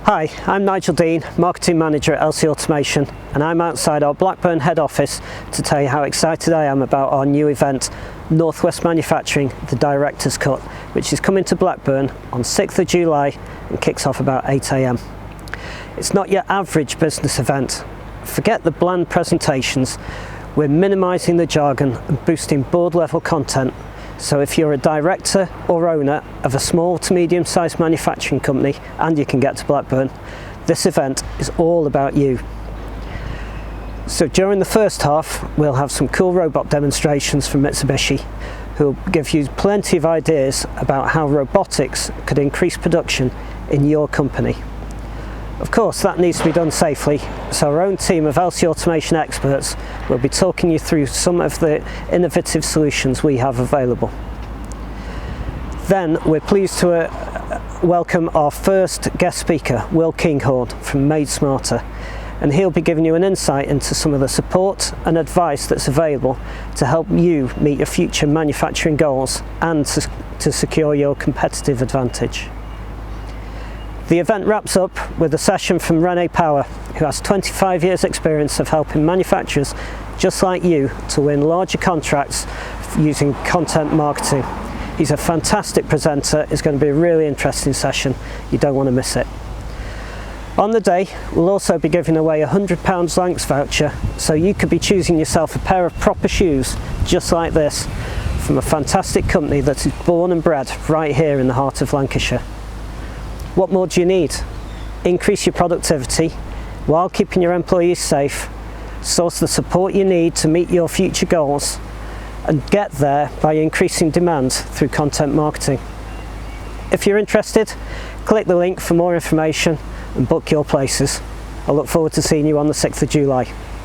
Hi, I'm Nigel Dean, Marketing Manager at LC Automation, and I'm outside our Blackburn head office to tell you how excited I am about our new event, Northwest Manufacturing, the Director's Cut, which is coming to Blackburn on 6th of July and kicks off about 8 AM. It's not your average business event. Forget the bland presentations. We're minimising the jargon and boosting board level content. So if you're a director or owner of a small to medium sized manufacturing company and you can get to Blackburn, this event is all about you. So during the first half, we'll have some cool robot demonstrations from Mitsubishi, who will give you plenty of ideas about how robotics could increase production in your company. Of course, that needs to be done safely, so our own team of LC Automation experts will be talking you through some of the innovative solutions we have available. Then we're pleased to welcome our first guest speaker, Will Kinghorn from Madesmarter, and he'll be giving you an insight into some of the support and advice that's available to help you meet your future manufacturing goals and to secure your competitive advantage. The event wraps up with a session from Renee Power, who has 25 years experience of helping manufacturers just like you to win larger contracts using content marketing. He's a fantastic presenter. It's going to be a really interesting session. You don't want to miss it. On the day, we'll also be giving away a £100 LANX voucher, so you could be choosing yourself a pair of proper shoes just like this from a fantastic company that is born and bred right here in the heart of Lancashire. What more do you need? Increase your productivity while keeping your employees safe, source the support you need to meet your future goals, and get there by increasing demand through content marketing. If you're interested, click the link for more information and book your places. I look forward to seeing you on the 6th of July.